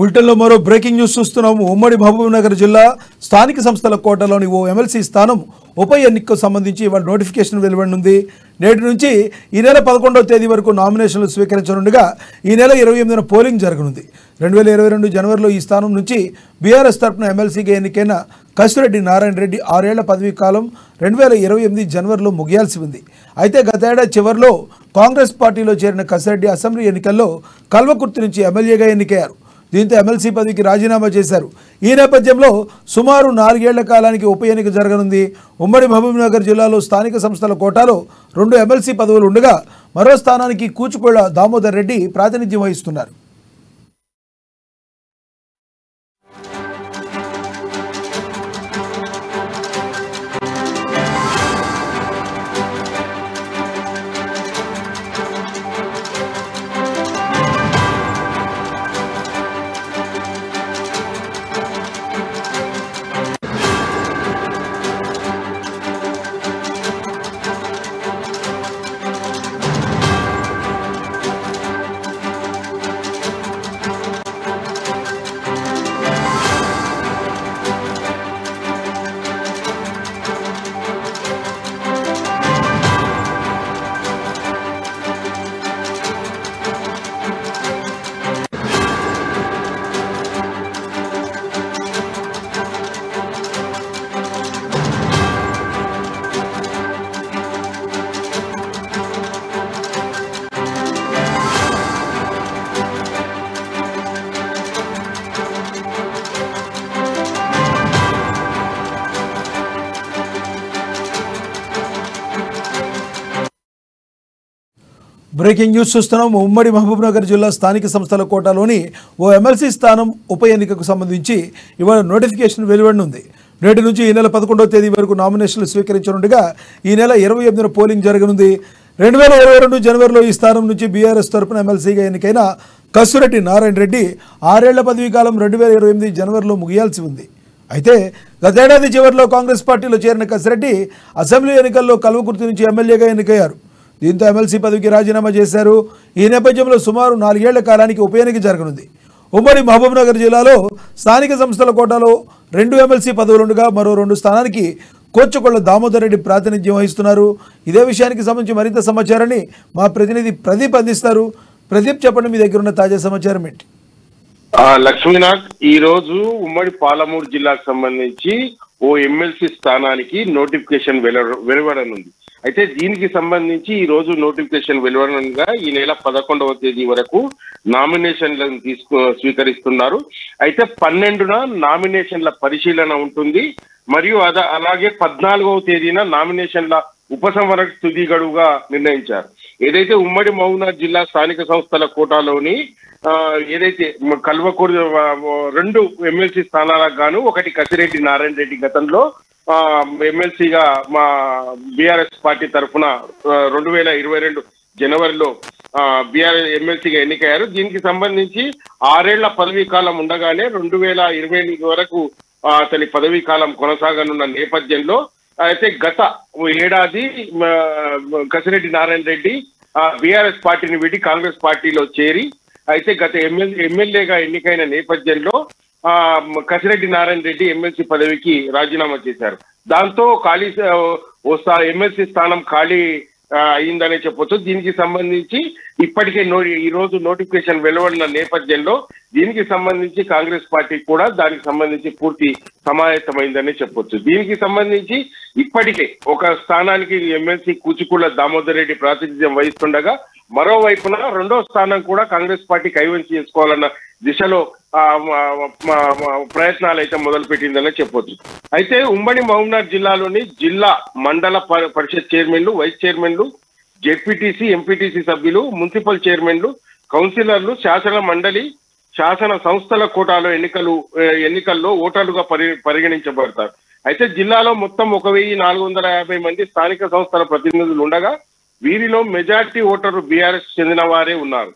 బులెటిన్లో మరో breaking news చూస్తున్నాము. ఉమ్మడి మహబూబ్నగర్ జిల్లా స్థానిక సంస్థల కోటాలోని ఓ ఎమ్మెల్సీ స్థానం ఉప ఎన్నికకు సంబంధించి ఇవాళ నోటిఫికేషన్ వెలువడనుంది. నేటి నుంచి ఈ నెల 11వ తేదీ వరకు నామినేషన్లు స్వీకరించనుండగా ఈ నెల 28న పోలింగ్ జరగనుంది. 2022 జనవరిలో ఈ స్థానం నుంచి బీఆర్ఎస్ తరఫున ఎమ్మెల్సీగా ఎన్నికైన కసిరెడ్డి నారాయణ రెడ్డి 6 ఏళ్ల పదవీ కాలం 2028 జనవరిలో ముగియాల్సి ఉంది. అయితే గతేడాది చివరిలో కాంగ్రెస్ పార్టీలో చేరిన కసిరెడ్డి అసెంబ్లీ ఎన్నికల్లో కల్వకుర్తి నుంచి ఎమ్మెల్యేగా ఎన్నికయ్యారు. దీంతో ఎమ్మెల్సీ పదవికి రాజీనామా చేశారు. ఈ నేపథ్యంలో సుమారు 4 ఏళ్ల కాలానికి ఉప ఎన్నిక జరగనుంది. ఉమ్మడి మహబూబ్నగర్ జిల్లాలో స్థానిక సంస్థల కోటాలో 2 ఎమ్మెల్సీ పదవులు ఉండగా మరో స్థానానికి కూచుకోళ్ల దామోదర్ రెడ్డి ప్రాతినిధ్యం వహిస్తున్నారు. బ్రేకింగ్ న్యూస్ చూస్తున్నాం. ఉమ్మడి మహబూబ్నగర్ జిల్లా స్థానిక సంస్థల కోటాలోని ఓ ఎమ్మెల్సీ స్థానం ఉప ఎన్నికకు సంబంధించి ఇవాళ నోటిఫికేషన్ వెలువడనుంది. నేటి నుంచి ఈ నెల 11వ తేదీ వరకు నామినేషన్లు స్వీకరించనుండగా ఈ నెల 28న పోలింగ్ జరగనుంది. 2022 జనవరిలో ఈ స్థానం నుంచి బీఆర్ఎస్ తరఫున ఎమ్మెల్సీగా ఎన్నికైన కసిరెడ్డి నారాయణ రెడ్డి 6 ఏళ్ల పదవీ కాలం 2028 జనవరిలో ముగియాల్సి ఉంది. అయితే గతేడాది చివరిలో కాంగ్రెస్ పార్టీలో చేరిన కసిరెడ్డి అసెంబ్లీ ఎన్నికల్లో కల్వకుర్తి నుంచి ఎమ్మెల్యేగా ఎన్నికయ్యారు. దీంతో ఎమ్మెల్సీ పదవికి రాజీనామా చేశారు. ఈ నేపథ్యంలో సుమారు 4 ఏళ్ల కాలానికి ఉప ఎన్నిక జరగనుంది. ఉమ్మడి మహబూబ్నగర్ జిల్లాలో స్థానిక సంస్థల కోటాలో 2 ఎమ్మెల్సీ పదవులుండగా మరో 2 స్థానానికి కోచుకొళ్ల దామోదర్ రెడ్డి ప్రాతినిధ్యం వహిస్తున్నారు. ఇదే విషయానికి సంబంధించి మరింత సమాచారాన్ని మా ప్రతినిధి ప్రదీప్ అందిస్తారు. ప్రదీప్, చెప్పండి, మీ దగ్గర ఉన్న తాజా సమాచారం ఏంటి? లక్ష్మీనాథ్, ఈ రోజు ఉమ్మడి పాలమూరు జిల్లాకు సంబంధించి ఓ ఎమ్మెల్సీ స్థానానికి నోటిఫికేషన్ వెలువడనుంది. అయితే దీనికి సంబంధించి ఈ రోజు నోటిఫికేషన్ వెలువడనుగా ఈ నెల 11వ తేదీ వరకు నామినేషన్లను స్వీకరిస్తున్నారు. అయితే 12న నామినేషన్ల పరిశీలన ఉంటుంది. మరియు అలాగే 14వ తేదీన నామినేషన్ల ఉపసంహరణ తుది గడువుగా నిర్ణయించారు. ఏదైతే ఉమ్మడి మహబూబ్నగర్ జిల్లా స్థానిక సంస్థల కోటాలోని ఏదైతే కల్వకూరు 2 ఎమ్మెల్సీ స్థానాలకు గాను ఒకటి కసిరెడ్డి నారాయణ రెడ్డి గతంలో ఎమ్మెల్సీగా మా బీఆర్ఎస్ పార్టీ తరఫున 2022 జనవరిలో బీఆర్ఎస్ ఎమ్మెల్సీగా ఎన్నికయ్యారు. దీనికి సంబంధించి 6 ఏళ్ల పదవీ కాలం ఉండగానే 2028 వరకు అతని పదవీ కాలం కొనసాగనున్న నేపథ్యంలో అయితే గత ఏడాది కసిరెడ్డి నారాయణ రెడ్డి బీఆర్ఎస్ పార్టీని విడి కాంగ్రెస్ పార్టీలో చేరి అయితే గత ఎమ్మెల్యేగా ఎన్నికైన నేపథ్యంలో కసిరెడ్డి నారాయణ రెడ్డి ఎమ్మెల్సీ పదవికి రాజీనామా చేశారు. దాంతో ఎమ్మెల్సీ స్థానం ఖాళీ అయిందనే చెప్పొచ్చు. దీనికి సంబంధించి ఇప్పటికే ఈ రోజు నోటిఫికేషన్ వెలువడిన నేపథ్యంలో దీనికి సంబంధించి కాంగ్రెస్ పార్టీ కూడా దానికి సంబంధించి పూర్తి సమాయత్తమైందనే చెప్పొచ్చు. దీనికి సంబంధించి ఇప్పటికే ఒక స్థానానికి ఎమ్మెల్సీ కూచుకుళ్ల దామోదర్ రెడ్డి ప్రాతినిధ్యం వహిస్తుండగా మరోవైపున 2వ స్థానం కూడా కాంగ్రెస్ పార్టీ కైవసం చేసుకోవాలన్న దిశలో ప్రయత్నాలు అయితే మొదలుపెట్టిందనే చెప్పొచ్చు. అయితే ఉమ్మడి మహబూబ్నగర్ జిల్లాలోని జిల్లా మండల పరిషత్ చైర్మన్లు, వైస్ చైర్మన్లు, జెడ్పీటీసీ, ఎంపీటీసీ సభ్యులు, మున్సిపల్ చైర్మన్లు, కౌన్సిలర్లు, శాసన మండలి, శాసన సంస్థల కోటాలో ఎన్నికల్లో ఓటర్లుగా పరిగణించబడతారు. అయితే జిల్లాలో మొత్తం 1450 మంది స్థానిక సంస్థల ప్రతినిధులు ఉండగా వీరిలో మెజార్టీ ఓటర్లు బీఆర్ఎస్ చెందిన వారే ఉన్నారు.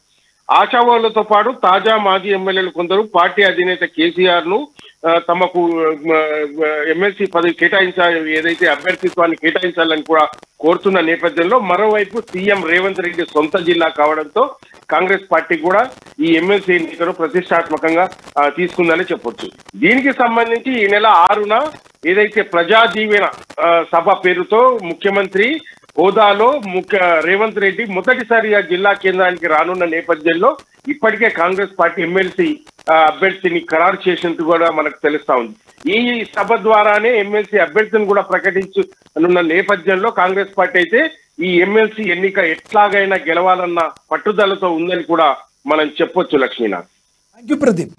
ఆశావాహులతో పాటు తాజా మాజీ ఎమ్మెల్యేలు కొందరు పార్టీ అధినేత కేసీఆర్ ను తమకు ఎమ్మెల్సీ పదవి కేటాయించాలి, ఏదైతే అభ్యర్థిత్వాన్ని కేటాయించాలని కూడా కోరుతున్న నేపథ్యంలో మరోవైపు సీఎం రేవంత్ రెడ్డి సొంత జిల్లా కావడంతో కాంగ్రెస్ పార్టీ కూడా ఈ ఎమ్మెల్సీ ఎన్నికను ప్రతిష్టాత్మకంగా తీసుకుందని చెప్పొచ్చు. దీనికి సంబంధించి ఈ నెల 6న ఏదైతే ప్రజా దీవెన సభ పేరుతో ముఖ్యమంత్రి హోదాలో రేవంత్ రెడ్డి మొదటిసారిగా జిల్లా కేంద్రానికి రానున్న నేపథ్యంలో ఇప్పటికే కాంగ్రెస్ పార్టీ ఎమ్మెల్సీ అభ్యర్థిని ఖరారు చేసినట్టు కూడా మనకు తెలుస్తా ఉంది. ఈ సభ ద్వారానే ఎమ్మెల్సీ అభ్యర్థిని కూడా ప్రకటించనున్న నేపథ్యంలో కాంగ్రెస్ పార్టీ అయితే ఈ ఎమ్మెల్సీ ఎన్నిక ఎట్లాగైనా గెలవాలన్న పట్టుదలతో ఉందని కూడా మనం చెప్పొచ్చు. లక్ష్మీనాథ్. Thank you Pradeep.